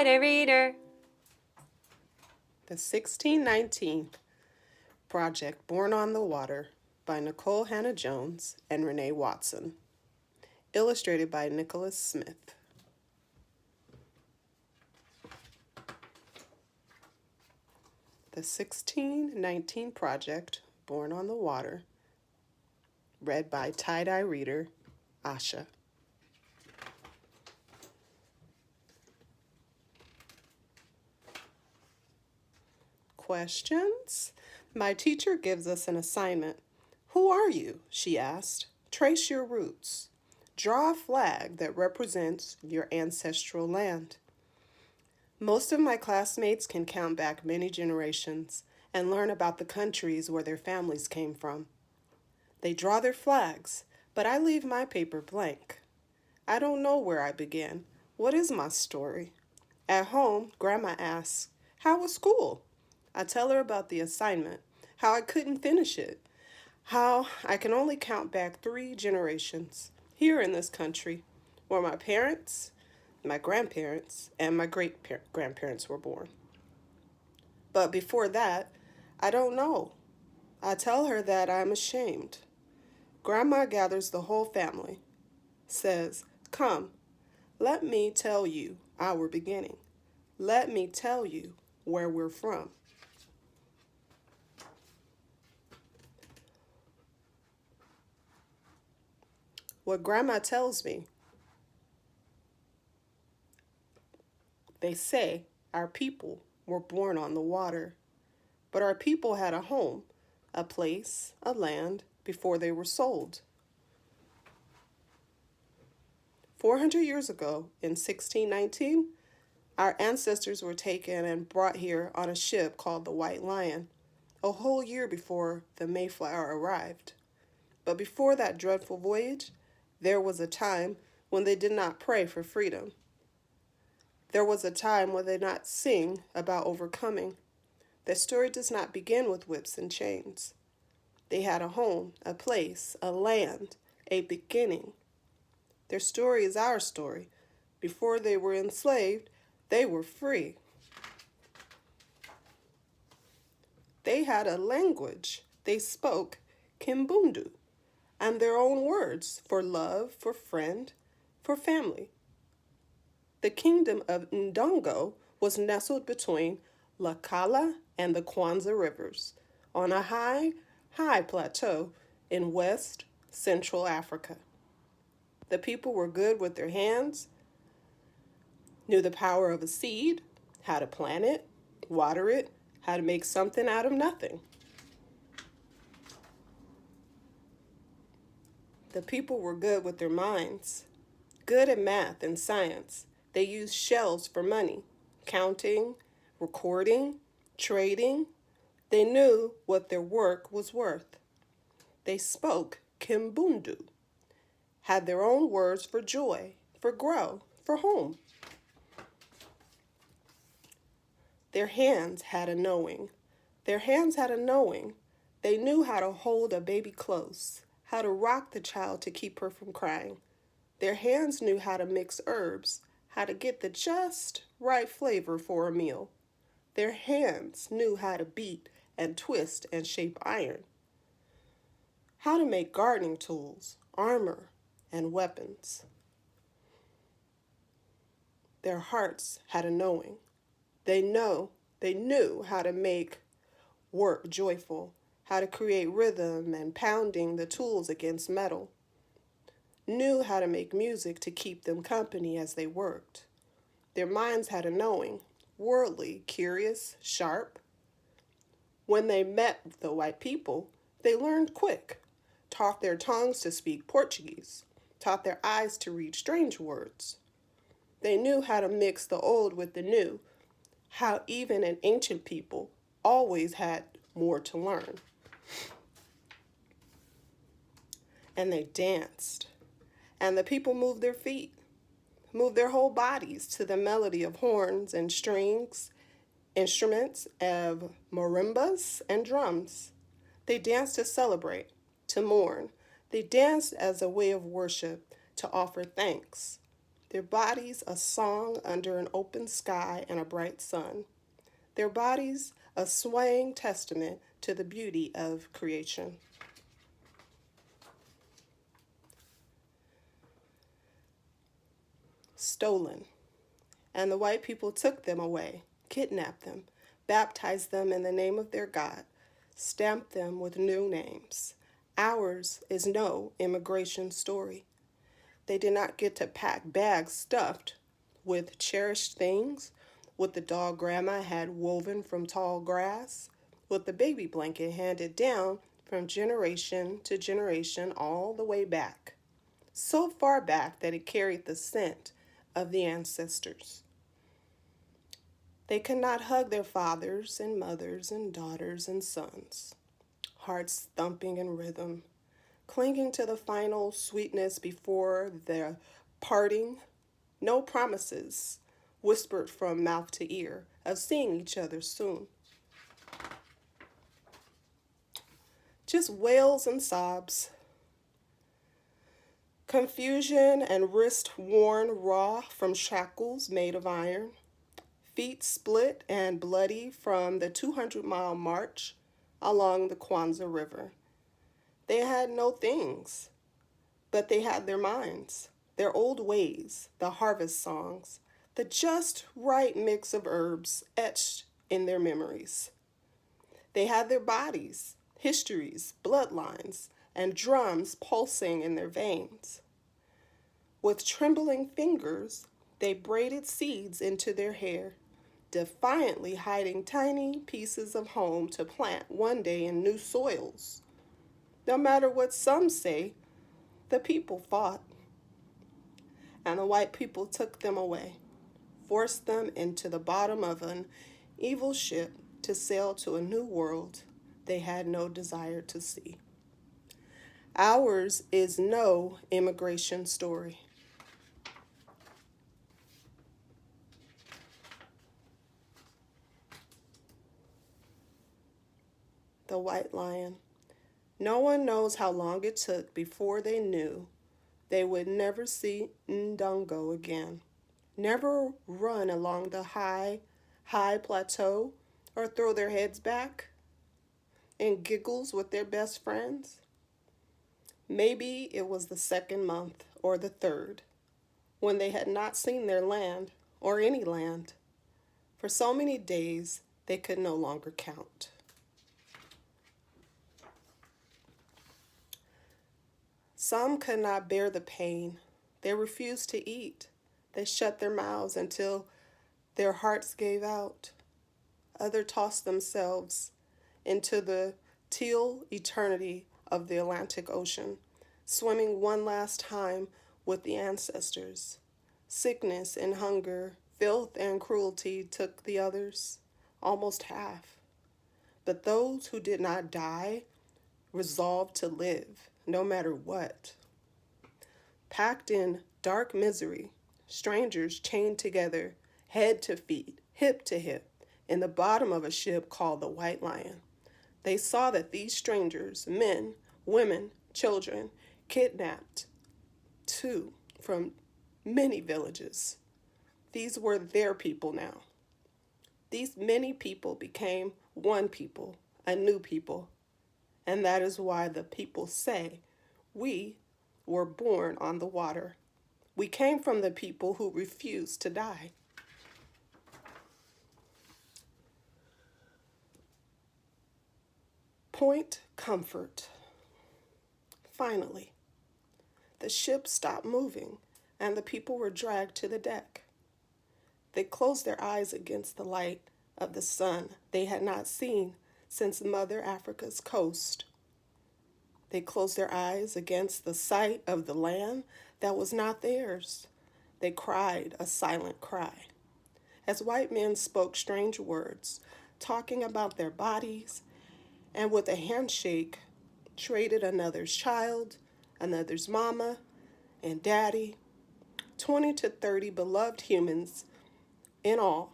Sighted Reader. The 1619 Project Born on the Water by Nikole Hannah-Jones and Renée Watson. Illustrated by Nikkolas Smith. The 1619 Project Born on the Water. Read by Tie-Dye Reader, Asha. Questions? My teacher gives us an assignment. Who are you? She asked. Trace your roots. Draw a flag that represents your ancestral land. Most of my classmates can count back many generations and learn about the countries where their families came from. They draw their flags, but I leave my paper blank. I don't know where I began. What is my story? At home, Grandma asks, "How was school?" I tell her about the assignment, how I couldn't finish it, how I can only count back 3 generations here in this country where my parents, my grandparents, and my great-grandparents were born. But before that, I don't know. I tell her that I'm ashamed. Grandma gathers the whole family, says, "Come, let me tell you our beginning. Let me tell you where we're from." What Grandma tells me, they say our people were born on the water, but our people had a home, a place, a land before they were sold. 400 years ago, in 1619, our ancestors were taken and brought here on a ship called the White Lion, a whole year before the Mayflower arrived. But before that dreadful voyage, there was a time when they did not pray for freedom. There was a time when they did not sing about overcoming. Their story does not begin with whips and chains. They had a home, a place, a land, a beginning. Their story is our story. Before they were enslaved, they were free. They had a language. They spoke Kimbundu, and their own words for love, for friend, for family. The kingdom of Ndongo was nestled between La Kala and the Kwanzaa rivers on a high plateau in West Central Africa. The people were good with their hands, knew the power of a seed, how to plant it, water it, how to make something out of nothing. The people were good with their minds, good at math and science. They used shells for money, counting, recording, trading. They knew what their work was worth. They spoke Kimbundu, had their own words for joy, for grow, for home. Their hands had a knowing. Their hands had a knowing. They knew how to hold a baby close, how to rock the child to keep her from crying. Their hands knew how to mix herbs, how to get the just right flavor for a meal. Their hands knew how to beat and twist and shape iron, how to make gardening tools, armor, and weapons. Their hearts had a knowing. They knew how to make work joyful, how to create rhythm and pounding the tools against metal. Knew how to make music to keep them company as they worked. Their minds had a knowing, worldly, curious, sharp. When they met the white people, they learned quick, taught their tongues to speak Portuguese, taught their eyes to read strange words. They knew how to mix the old with the new, how even an ancient people always had more to learn. And they danced. And the people moved their feet, moved their whole bodies to the melody of horns and strings, instruments of marimbas and drums. They danced to celebrate, to mourn. They danced as a way of worship, to offer thanks. their bodies a song under an open sky and a bright sun, their bodies a swaying testament to the beauty of creation. Stolen, and the white people took them away, kidnapped them, baptized them in the name of their God, stamped them with new names. Ours is no immigration story. They did not get to pack bags stuffed with cherished things, with the doll grandma had woven from tall grass, with the baby blanket handed down from generation to generation all the way back, so far back that it carried the scent of the ancestors. They could not hug their fathers and mothers and daughters and sons, hearts thumping in rhythm, clinging to the final sweetness before the parting, no promises whispered from mouth to ear of seeing each other soon. Just wails and sobs, confusion and wrist worn raw from shackles made of iron, feet split and bloody from the 200-mile march along the Kwanzaa River. They had no things, but they had their minds, their old ways, the harvest songs, the just right mix of herbs etched in their memories. They had their bodies, histories, bloodlines, and drums pulsing in their veins. With trembling fingers, they braided seeds into their hair, defiantly hiding tiny pieces of home to plant one day in new soils. No matter what some say, the people fought, and the white people took them away, forced them into the bottom of an evil ship to sail to a new world they had no desire to see. Ours is no immigration story. The White Lion. No one knows how long it took before they knew they would never see Ndongo again, never run along the high plateau or throw their heads back and giggles with their best friends. Maybe it was the second month or the third, when they had not seen their land or any land. For so many days they could no longer count. Some could not bear the pain. They refused to eat. They shut their mouths until their hearts gave out. Others tossed themselves into the teal eternity of the Atlantic Ocean, swimming one last time with the ancestors. Sickness and hunger, filth and cruelty took the others, almost half. But those who did not die resolved to live, no matter what. Packed in dark misery, strangers chained together, head to feet, hip to hip, in the bottom of a ship called the White Lion. They saw that these strangers, men, women, children, kidnapped, too, from many villages. These were their people now. These many people became one people, a new people. And that is why the people say, we were born on the water. We came from the people who refused to die. Point Comfort. Finally, the ship stopped moving and the people were dragged to the deck. They closed their eyes against the light of the sun they had not seen since Mother Africa's coast. They closed their eyes against the sight of the land that was not theirs. They cried a silent cry, as white men spoke strange words, talking about their bodies, and with a handshake traded another's child, another's mama, and daddy, 20 to 30 beloved humans in all,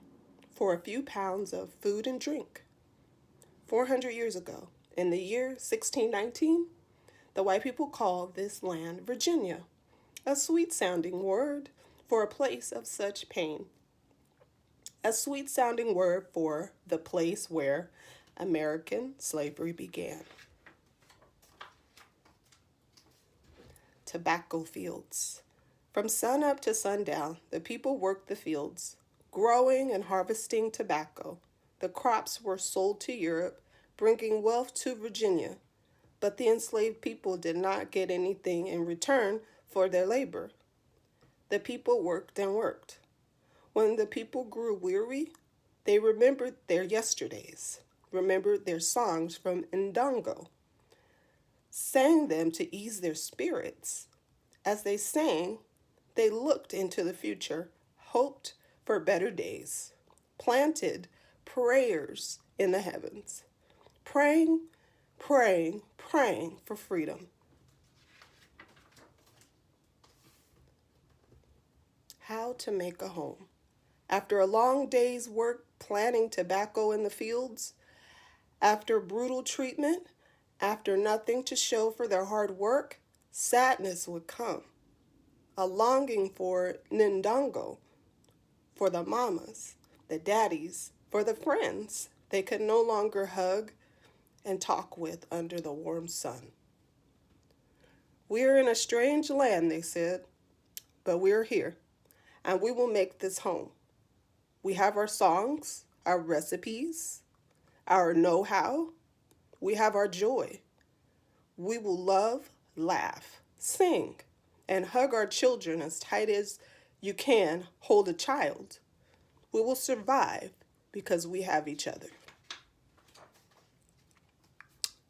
for a few pounds of food and drink. 400 years ago, in the year 1619, the white people called this land Virginia, a sweet-sounding word for a place of such pain. A sweet-sounding word for the place where American slavery began. Tobacco fields. From sunup to sundown, the people worked the fields, growing and harvesting tobacco. The crops were sold to Europe, bringing wealth to Virginia. But the enslaved people did not get anything in return for their labor. The people worked and worked. When the people grew weary, they remembered their yesterdays, remembered their songs from Ndongo, sang them to ease their spirits. As they sang, they looked into the future, hoped for better days, planted prayers in the heavens, praying, praying, praying for freedom. How to make a home. After a long day's work planting tobacco in the fields, after brutal treatment, after nothing to show for their hard work, sadness would come. A longing for Ndongo, for the mamas, the daddies, for the friends they could no longer hug and talk with under the warm sun. We're in a strange land, they said, but we're here, and we will make this home. We have our songs, our recipes, our know-how. We have our joy. We will love, laugh, sing, and hug our children as tight as you can hold a child. We will survive because we have each other.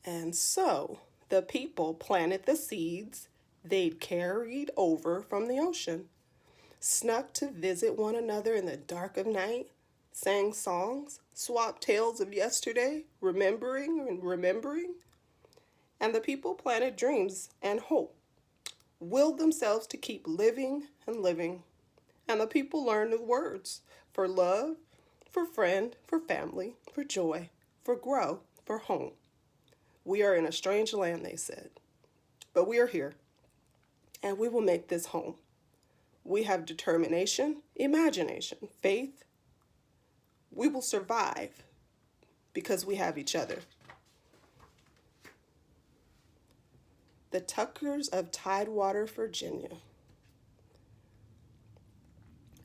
And so the people planted the seeds they'd carried over from the ocean, snuck to visit one another in the dark of night, sang songs, swapped tales of yesterday, remembering and remembering. And the people planted dreams and hope, willed themselves to keep living and living. And the people learned new words for love, for friend, for family, for joy, for grow, for home. We are in a strange land, they said, but we are here, and we will make this home. We have determination, imagination, faith. We will survive because we have each other. The Tuckers of Tidewater, Virginia.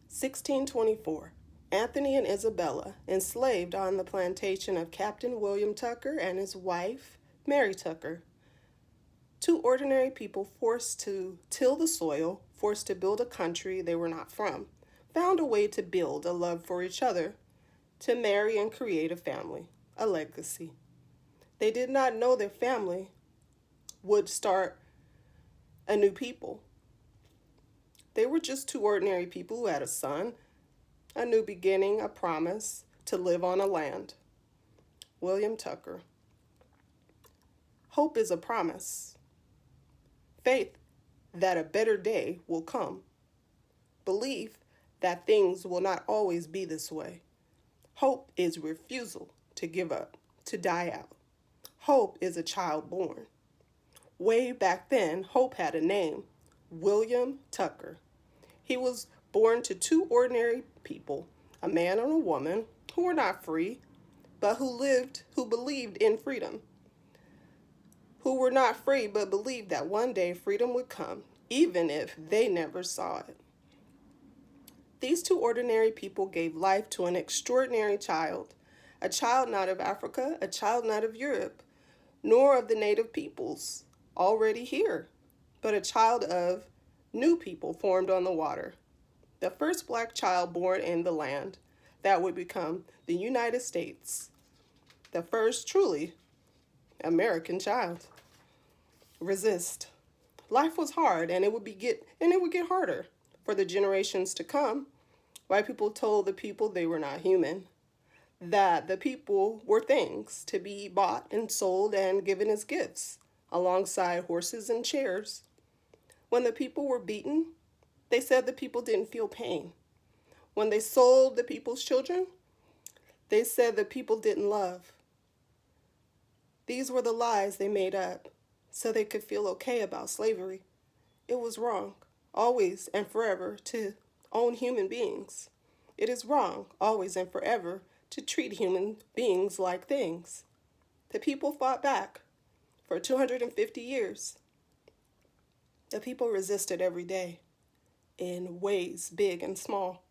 1624. Anthony and Isabella, enslaved on the plantation of Captain William Tucker and his wife, Mary Tucker. Two ordinary people forced to till the soil, forced to build a country they were not from, found a way to build a love for each other, to marry and create a family, a legacy. They did not know their family would start a new people. They were just two ordinary people who had a son, a new beginning, a promise to live on a land. William Tucker. Hope is a promise. Faith that a better day will come. Belief that things will not always be this way. Hope is refusal to give up, to die out. Hope is a child born. Way back then, hope had a name, William Tucker. He was born to two ordinary people, a man and a woman, who were not free, but who believed in freedom. Who were not free, but believed that one day freedom would come, even if they never saw it. These two ordinary people gave life to an extraordinary child, a child not of Africa, a child not of Europe, nor of the native peoples already here, but a child of new people formed on the water. The first black child born in the land that would become the United States. The first truly American child. Resist. Life was hard, and it would get harder for the generations to come. White people told the people they were not human, that the people were things to be bought and sold and given as gifts, alongside horses and chairs. When the people were beaten, they said the people didn't feel pain. When they sold the people's children, they said the people didn't love. These were the lies they made up so they could feel okay about slavery. It was wrong, always and forever, to own human beings. It is wrong, always and forever, to treat human beings like things. The people fought back for 250 years. The people resisted every day in ways big and small.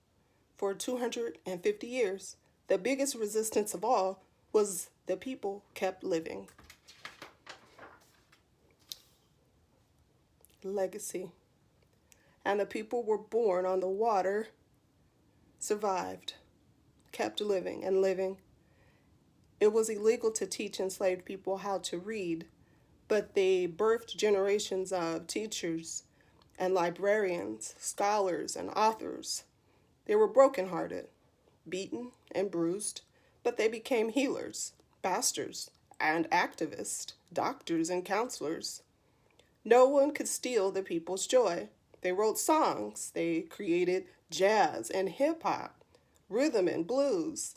For 250 years, the biggest resistance of all was the people kept living. Legacy. And the people were born on the water, survived, kept living and living. It was illegal to teach enslaved people how to read, but they birthed generations of teachers and librarians, scholars, and authors. They were brokenhearted, beaten and bruised, but they became healers, pastors, and activists, doctors, and counselors. No one could steal the people's joy. They wrote songs. They created jazz and hip-hop, rhythm and blues.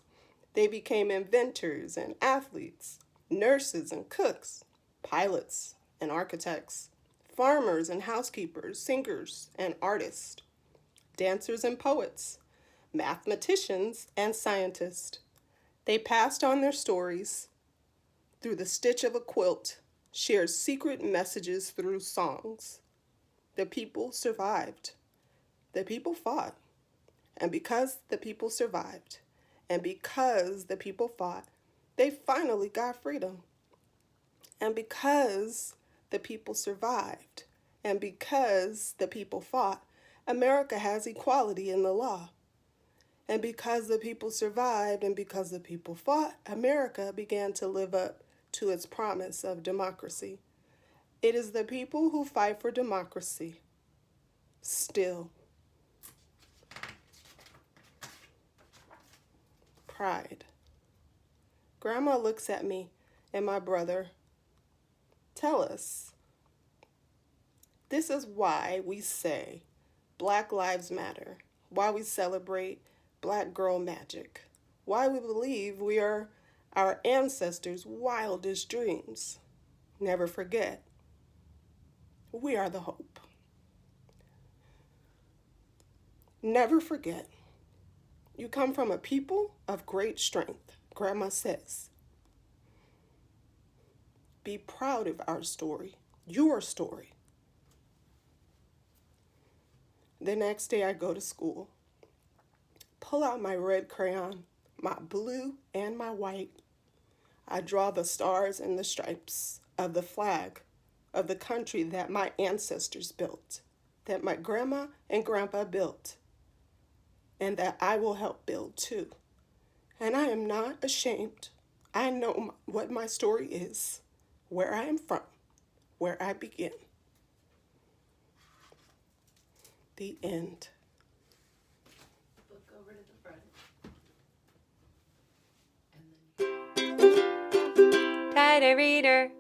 They became inventors and athletes, nurses and cooks, pilots and architects, farmers and housekeepers, singers and artists, dancers and poets, mathematicians and scientists. They passed on their stories through the stitch of a quilt, shared secret messages through songs. The people survived. The people fought. And because the people survived, and because the people fought, they finally got freedom. And because the people survived, and because the people fought, America has equality in the law. And because the people survived and because the people fought, America began to live up to its promise of democracy. It is the people who fight for democracy. Still. Pride. Grandma looks at me and my brother. Tell us. This is why we say Black Lives Matter, why we celebrate Black Girl Magic, why we believe we are our ancestors' wildest dreams. Never forget, we are the hope. Never forget, you come from a people of great strength, Grandma says. Be proud of our story, your story. The next day I go to school, pull out my red crayon, my blue and my white. I draw the stars and the stripes of the flag of the country that my ancestors built, that my grandma and grandpa built, and that I will help build too. And I am not ashamed. I know what my story is, where I am from, where I begin. The end. Look over to the front. And then... Tighter reader.